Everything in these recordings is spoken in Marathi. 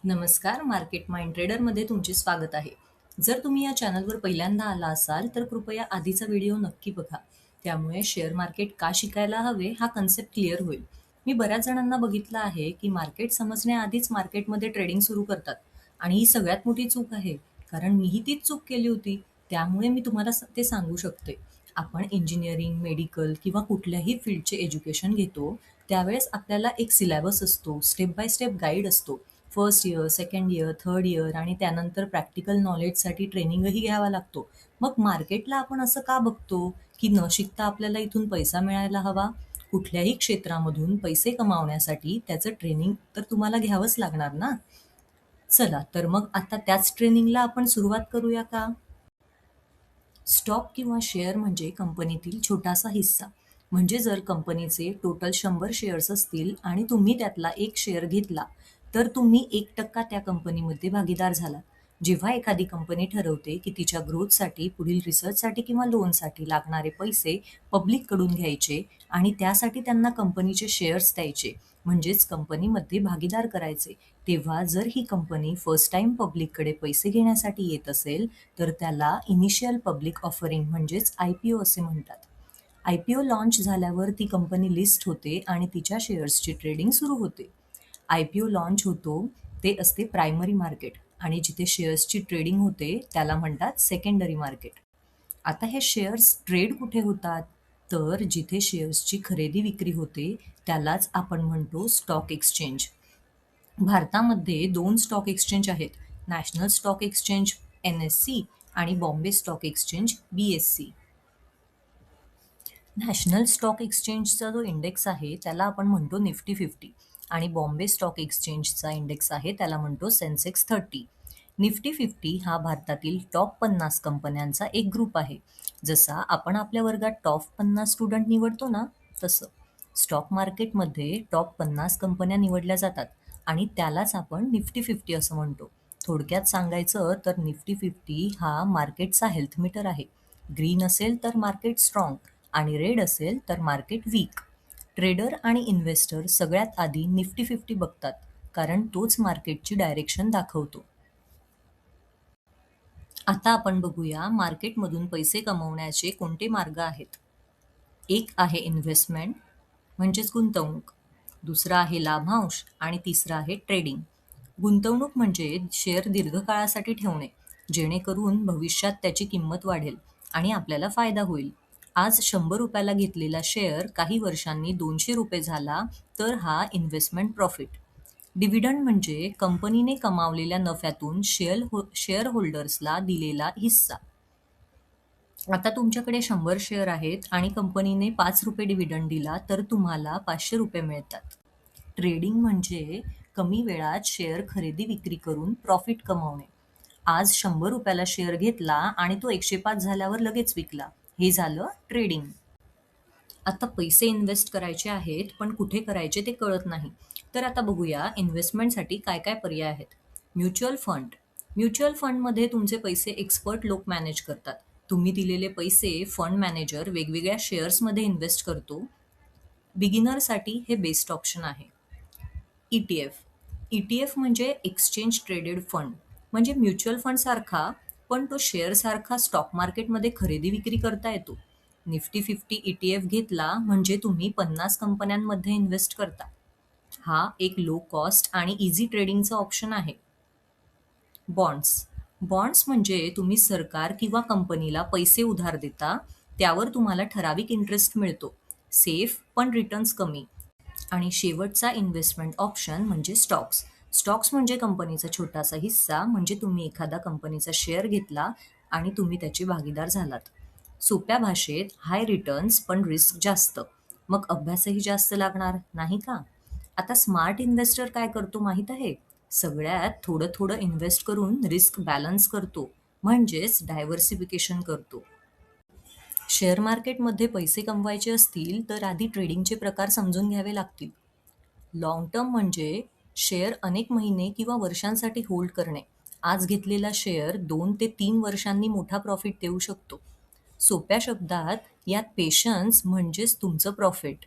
नमस्कार, मार्केट माइंड ट्रेडरमध्ये तुमचे स्वागत आहे. जर तुम्ही या चॅनलवर पहिल्यांदा आला असाल, तर कृपया आधीचा व्हिडिओ नक्की बघा. त्यामुळे शेअर मार्केट का शिकायला हवे हा कन्सेप्ट क्लिअर होईल. मी बऱ्याच जणांना बघितलं आहे, की मार्केट समजण्याआधीच मार्केटमध्ये ट्रेडिंग सुरू करतात आणि ही सगळ्यात मोठी चूक आहे. कारण मीही तीच चूक केली होती. त्यामुळे मी तुम्हाला ते सांगू शकते. आपण इंजिनिअरिंग, मेडिकल किंवा कुठल्याही फील्डचे एज्युकेशन घेतो, त्यावेळेस आपल्याला एक सिलेबस असतो, स्टेप बाय स्टेप गाईड असतो. First year, second year, third year आणि त्यानंतर प्रॅक्टिकल नॉलेजसाठी ट्रेनिंगही घ्यावा लागतो. मग मार्केटला आपण असं का बघतो, की न शिकता आपल्याला इथून पैसा मिळायला हवा? कुठल्याही क्षेत्रामधून पैसे कमावण्यासाठी त्याचं ट्रेनिंग तर तुम्हाला घ्यावंच लागणार ना. चला तर मग आता त्याच ट्रेनिंगला आपण सुरुवात करूया का? स्टॉक किंवा शेअर म्हणजे कंपनीतील छोटासा हिस्सा. म्हणजे जर कंपनीचे टोटल 100 शेअर्स असतील आणि तुम्ही त्यातला एक शेअर घेतला, तर तुम्ही 1% त्या कंपनीमध्ये भागीदार झालात. जेव्हा एखादी कंपनी ठरवते की तिच्या ग्रोथसाठी, पुढील रिसर्चसाठी किंवा लोनसाठी लागणारे पैसे पब्लिककडून घ्यायचे आणि त्यासाठी त्यांना कंपनीचे शेअर्स द्यायचे, म्हणजेच कंपनीमध्ये भागीदार करायचे, तेव्हा जर ही कंपनी फर्स्ट टाईम पब्लिककडे पैसे घेण्यासाठी येत असेल, तर त्याला इनिशियल पब्लिक ऑफरिंग म्हणजेच IPO असे म्हणतात. IPO लॉन्च झाल्यावर ती कंपनी लिस्ट होते आणि तिच्या शेअर्सची ट्रेडिंग सुरू होते. IPO लॉन्च होतो ते असते प्रायमरी मार्केट आणि जिथे शेअर्सची ट्रेडिंग होते त्याला म्हणतात सेकंडरी मार्केट. आता हे शेअर्स ट्रेड कुठे होतात? तर जिथे शेअर्सची खरेदी विक्री होते त्यालाच आपण म्हणतो स्टॉक एक्सचेंज. भारतामध्ये 2 स्टॉक एक्सचेंज आहेत. नॅशनल स्टॉक एक्सचेंज NSE आणि Bombay stock exchange BSE. National stock एक्सचेंजचा जो इंडेक्स आहे त्याला आपण म्हणतो निफ्टी 50 आणि बॉम्बे स्टॉक एक्सचेंजचा इंडेक्स आहे त्याला म्हणतो सेन्सेक्स 30. निफ्टी 50 हा भारतातील टॉप 50 कंपन्यांचा एक ग्रुप आहे. जसा आपण आपल्या वर्गात टॉप 50 स्टुडंट निवडतो ना, तसं स्टॉक मार्केटमध्ये टॉप 50 कंपन्या निवडल्या जातात आणि त्यालाच आपण निफ्टी 50 असं म्हणतो. थोडक्यात सांगायचं तर निफ्टी 50 हा मार्केटचा हेल्थ मीटर आहे. ग्रीन असेल तर मार्केट स्ट्रॉंग आणि रेड असेल तर मार्केट वीक. ट्रेडर आणि इन्व्हेस्टर सगळ्यात आधी निफ्टी 50 बघतात, कारण तोच मार्केटची डायरेक्शन दाखवतो. आता आपण बघूया मार्केटमधून पैसे कमवण्याचे कोणते मार्ग आहेत. एक आहे इन्व्हेस्टमेंट म्हणजेच गुंतवणूक, दुसरा आहे लाभांश आणि तिसरा आहे ट्रेडिंग. गुंतवणूक म्हणजे शेअर दीर्घकाळासाठी ठेवणे, जेणेकरून भविष्यात त्याची किंमत वाढेल आणि आपल्याला फायदा होईल. आज 100 रुपयाला घेतलेला शेअर काही वर्षांनी 200 रुपये झाला, तर हा इन्व्हेस्टमेंट प्रॉफिट. डिव्हिडंड म्हणजे कंपनीने कमावलेल्या नफ्यातून शेअर होल्डर्सला दिलेला हिस्सा. आता तुमच्याकडे 100 शेअर आहेत आणि कंपनीने 5 रुपये डिव्हिडंड दिला, तर तुम्हाला 500 रुपये मिळतात. ट्रेडिंग म्हणजे कमी वेळात शेअर खरेदी विक्री करून प्रॉफिट कमावणे. आज 100 रुपयाला शेअर घेतला आणि तो 105 झाल्यावर लगेच विकला. हे झालं ट्रेडिंग. आता पैसे इन्व्हेस्ट करायचे आहेत, पण कुठे करायचे ते कळत नाही. तर आता बघूया इन्व्हेस्टमेंटसाठी काय काय पर्याय आहेत. Mutual fund. म्युच्युअल फंडमध्ये तुमचे पैसे एक्सपर्ट लोक मॅनेज करतात. तुम्ही दिलेले पैसे फंड मॅनेजर वेगवेगळ्या शेअर्समध्ये इन्व्हेस्ट करतो. बिगिनरसाठी हे बेस्ट ऑप्शन आहे. ETF. ETF म्हणजे एक्सचेंज ट्रेडेड फंड. म्हणजे म्युच्युअल फंड सारखा, पण तो शेअर सारखा स्टॉक मार्केटमध्ये खरेदी विक्री करता येतो. निफ्टी 50 ETF घेतला म्हणजे तुम्ही 50 कंपन्यांमध्ये इन्व्हेस्ट करता. हा एक लो कॉस्ट आणि इझी ट्रेडिंगचा ऑप्शन आहे. बॉन्ड्स. बॉन्ड्स म्हणजे तुम्ही सरकार किंवा कंपनीला पैसे उधार देता, त्यावर तुम्हाला ठराविक इंटरेस्ट मिळतो. सेफ पण रिटर्न्स कमी. आणि शेवटचा इन्व्हेस्टमेंट ऑप्शन म्हणजे स्टॉक्स. स्टॉक्स म्हणजे कंपनीचा छोटासा हिस्सा, म्हणजे तुम्ही एखादा कंपनीचा शेअर घेतला आणि तुम्ही त्याचे भागीदार झालात. सोप्या भाषेत हाय रिटर्न्स पण रिस्क जास्त. मग अभ्यासही जास्त लागणार, नाही का? आता स्मार्ट इन्व्हेस्टर काय करतो माहीत आहे? सगळ्यात थोडं थोडं इन्व्हेस्ट करून रिस्क बॅलन्स करतो, म्हणजेच डायव्हर्सिफिकेशन करतो. शेअर मार्केटमध्ये पैसे कमवायचे असतील तर आधी ट्रेडिंगचे प्रकार समजून घ्यावे लागतील. लाँग टर्म म्हणजे शेअर अनेक महिने किंवा वर्षांसाठी होल्ड करणे. आज घेतलेला शेअर 2 ते 3 वर्षांनी मोठा प्रॉफिट देऊ शकतो. सोप्या शब्दात यात पेशन्स म्हणजेच तुमचं प्रॉफिट.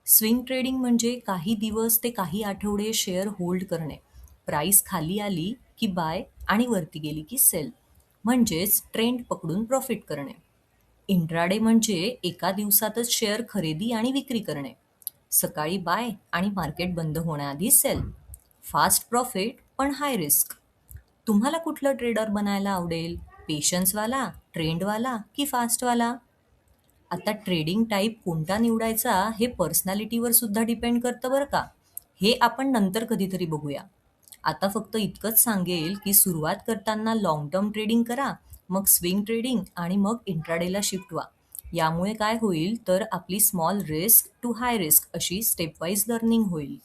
स्विंग ट्रेडिंग म्हणजे काही दिवस ते काही आठवडे शेअर होल्ड करणे. प्राइस खाली आली की बाय आणि वरती गेली की सेल. म्हणजेच ट्रेंड पकडून प्रॉफिट करणे. इंट्राडे म्हणजे एका दिवसातच शेअर खरेदी आणि विक्री करणे. सकाळी बाय आणि मार्केट बंद होण्याआधी सेल. फास्ट प्रॉफिट पण हाय रिस्क. तुम्हाला कुठलं ट्रेडर बनायला आवडेल? पेशन्सवाला, ट्रेंडवाला की फास्टवाला? आता ट्रेडिंग टाईप कोणता निवडायचा हे पर्सनॅलिटीवर सुद्धा डिपेंड करतं बरं का. हे आपण नंतर कधीतरी बघूया. आता फक्त इतकंच सांगेल की सुरुवात करताना लाँग टर्म ट्रेडिंग करा, मग स्विंग ट्रेडिंग आणि मग इंट्राडेला शिफ्ट व्हा. यामुळे काय होईल तर आपली small risk to high risk अशी स्टेप वाईज लर्निंग होईल.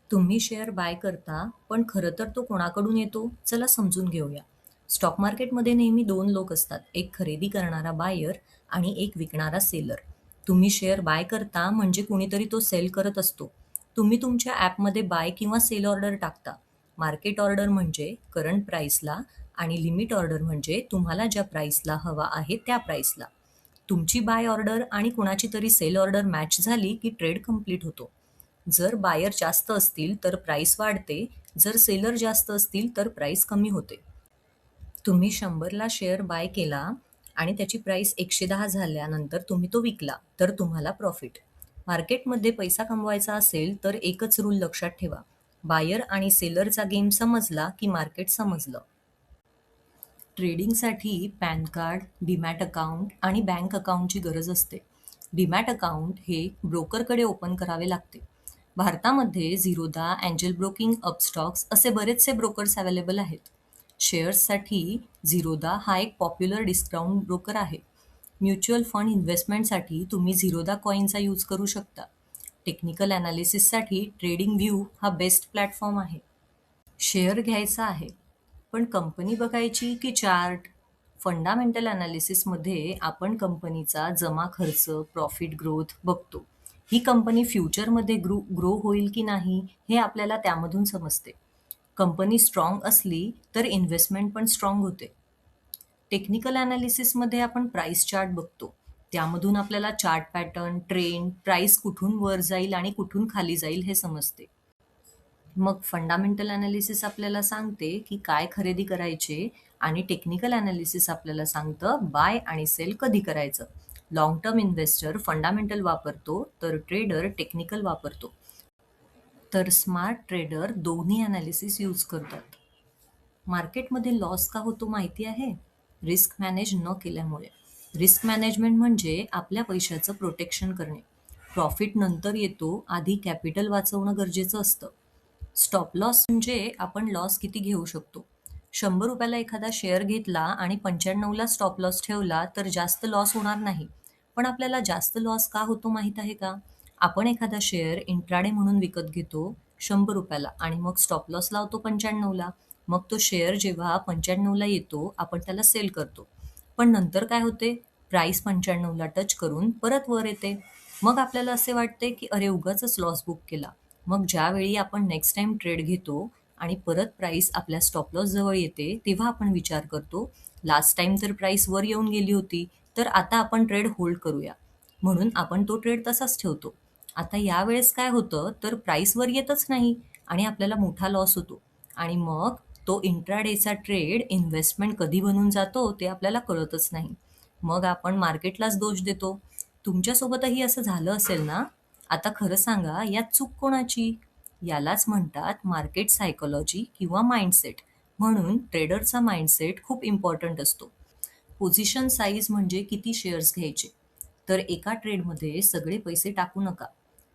तुम्ही शेअर बाय करता, पण खरं तर तो कोणाकडून येतो? चला समजून घेऊया. स्टॉक मार्केटमध्ये नेहमी दोन लोक असतात, एक खरेदी करणारा बायर आणि एक विकणारा सेलर. तुम्ही शेअर बाय करता म्हणजे कुणीतरी तो सेल करत असतो. तुम्ही तुमच्या ॲपमध्ये बाय किंवा सेल ऑर्डर टाकता. मार्केट ऑर्डर म्हणजे करंट प्राईसला आणि लिमिट ऑर्डर म्हणजे तुम्हाला ज्या प्राईसला हवा आहे त्या प्राईसला. तुमची बाय ऑर्डर आणि कुणाची तरी सेल ऑर्डर मॅच झाली की ट्रेड कंप्लीट होतो. जर बायर जास्त असतील तर प्राईस वाढते, जर सेलर जास्त असतील तर प्राईस कमी होते. तुम्ही 100ला शेअर बाय केला आणि त्याची प्राईस 110 झाल्यानंतर तुम्ही तो विकला, तर तुम्हाला प्रॉफिट. मार्केटमध्ये पैसा कमवायचा असेल तर एकच रूल लक्षात ठेवा. बायर आणि सेलरचा गेम समजला की मार्केट समजलं. ट्रेडिंगसाठी पॅन कार्ड, डीमॅट अकाउंट आणि बँक अकाउंटची गरज असते. डीमॅट अकाउंट हे ब्रोकरकडे ओपन करावे लागते. भारतामध्ये झिरोदा, एंजल ब्रोकिंग, अपस्टॉक्स असे बरेचसे ब्रोकर्स अवेलेबल आहेत. शेअर्ससाठी झिरोदा हा एक पॉप्युलर डिस्काउंट ब्रोकर आहे. म्युच्युअल फंड इन्व्हेस्टमेंटसाठी तुम्ही झिरोदा कॉईनचा यूज करू शकता. टेक्निकल ॲनालिसिससाठी ट्रेडिंग व्ह्यू हा बेस्ट प्लॅटफॉर्म आहे. शेअर घ्यायचा आहे, पण कंपनी बघायची की चार्ट? फंडामेंटल ॲनालिसिसमध्ये आपण कंपनीचा जमा खर्च, प्रॉफिट ग्रोथ बघतो. ही कंपनी फ्युचरमध्ये ग्रो होईल की नाही हे आपल्याला त्यामधून समजते. कंपनी स्ट्रॉंग असली तर इन्व्हेस्टमेंट पण स्ट्रॉंग होते. टेक्निकल ॲनालिसिसमध्ये आपण प्राइस चार्ट बघतो. त्यामधून आपल्याला चार्ट पॅटर्न, ट्रेंड, प्राइस कुठून वर जाईल आणि कुठून खाली जाईल हे समजते. मग फंडामेंटल ॲनालिसिस आपल्याला सांगते की काय खरेदी करायचे आणि टेक्निकल ॲनालिसिस आपल्याला सांगतं बाय आणि सेल कधी करायचं. लाँग टर्म इन्व्हेस्टर फंडामेंटल वापरतो तर ट्रेडर टेक्निकल वापरतो. तर स्मार्ट ट्रेडर दोन्ही ॲनालिसिस यूज करतात. मार्केटमध्ये लॉस का होतो माहिती आहे? रिस्क मॅनेज न केल्यामुळे. रिस्क मॅनेजमेंट म्हणजे आपल्या पैशाचं प्रोटेक्शन करणे. प्रॉफिट नंतर येतो, आधी कॅपिटल वाचवणं गरजेचं असतं. स्टॉप लॉस म्हणजे आपण लॉस किती घेऊ शकतो. 100 रुपयाला एखादा शेअर घेतला आणि 95ला स्टॉप लॉस ठेवला तर जास्त लॉस होणार नाही. पण आपल्याला जास्त लॉस का होतो माहीत आहे का? आपण एखादा शेअर इंट्राडे म्हणून विकत घेतो 100 रुपयाला आणि मग स्टॉप लॉस लावतो 95ला. मग तो शेअर जेव्हा 95ला येतो आपण त्याला सेल करतो. पण नंतर काय होते? प्राईस 95ला टच करून परत वर येते. मग आपल्याला असे वाटते की अरे उगाचच लॉस बुक केला. मग ज्यावेळी आपण नेक्स्ट टाइम ट्रेड घेतो आणि परत प्राइस आपल्या स्टॉप लॉस जवळ येते, तेव्हा आपण विचार करतो, लास्ट टाइम तर प्राइस वर येऊन गेली होती, तर आता आपण ट्रेड होल्ड करूया. म्हणून आपण तो ट्रेड तसाच ठेवतो. आता यावेळेस काय होतं, तर प्राइस वर येतच नाही आणि आपल्याला मोठा लॉस होतो. आणि मग तो इंट्राडेचा ट्रेड इन्व्हेस्टमेंट कधी बनून जातो ते आपल्याला कळतच नाही. मग आपण मार्केटलाच दोष देतो. तुमच्यासोबतही असं झालं असेल ना? आता खरं सांगा, यात चूक कोणाची? यालाच म्हणतात मार्केट सायकॉलॉजी किंवा माइंडसेट. म्हणून ट्रेडरचा माइंडसेट खूप इम्पॉर्टंट असतो. पोझिशन साईज म्हणजे किती शेअर्स घ्यायचे. तर एका ट्रेडमध्ये सगळे पैसे टाकू नका.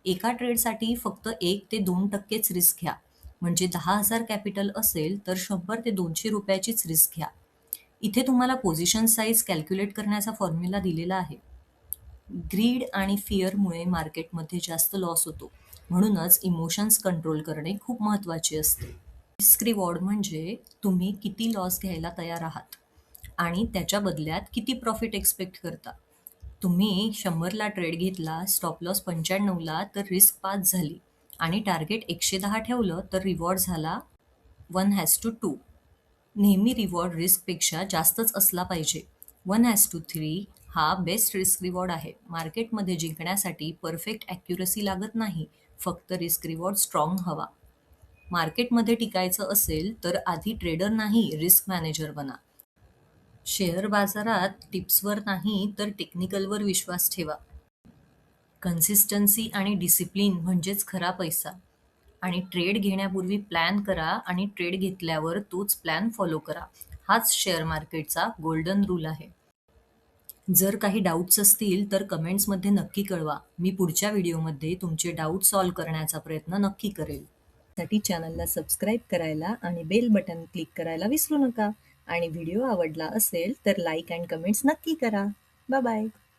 एका ट्रेडसाठी फक्त 1 ते 2% रिस्क घ्या. म्हणजे 10,000 कॅपिटल असेल तर 100 ते 200 रुपयाचीच रिस्क घ्या. इथे तुम्हाला पोझिशन साईज कॅल्क्युलेट करण्याचा फॉर्म्युला दिलेला आहे. ग्रीड आणि फिअरमुळे मार्केटमध्ये जास्त लॉस होतो. म्हणूनच इमोशन्स कंट्रोल करणे खूप महत्त्वाचे असते. रिस्क रिवॉर्ड म्हणजे तुम्ही किती लॉस घ्यायला तयार आहात आणि त्याच्या बदल्यात किती प्रॉफिट एक्सपेक्ट करता. तुम्ही 100ला ट्रेड घेतला, स्टॉप लॉस 95ला तर रिस्क 5 झाली आणि टार्गेट 110 ठेवलं तर रिवॉर्ड झाला 1:2. नेहमी रिवॉर्ड रिस्कपेक्षा जास्तच असला पाहिजे. 1:3 हा बेस्ट रिस्क रिवॉर्ड आहे. मार्केटमध्ये जिंकण्यासाठी परफेक्ट ॲक्युरसी लागत नाही, फक्त रिस्क रिवॉर्ड स्ट्रॉंग हवा. मार्केटमध्ये टिकायचं असेल तर आधी ट्रेडर नाही, रिस्क मॅनेजर बना. शेअर बाजारात टिप्सवर नाही तर टेक्निकलवर विश्वास ठेवा. कन्सिस्टन्सी आणि डिसिप्लिन म्हणजेच खरा पैसा. आणि ट्रेड घेण्यापूर्वी प्लॅन करा आणि ट्रेड घेतल्यावर तोच प्लॅन फॉलो करा. हाच शेअर मार्केटचा गोल्डन रूल आहे. जर काही डाऊट्स असतील तर कमेंट्समध्ये नक्की कळवा. मी पुढच्या व्हिडिओमध्ये तुमचे डाऊट सॉल्व्ह करण्याचा प्रयत्न नक्की करेल. साठी चॅनलला सबस्क्राईब करायला आणि बेल बटन क्लिक करायला विसरू नका. आणि व्हिडिओ आवडला असेल तर लाईक अँड कमेंट्स नक्की करा. Bye bye.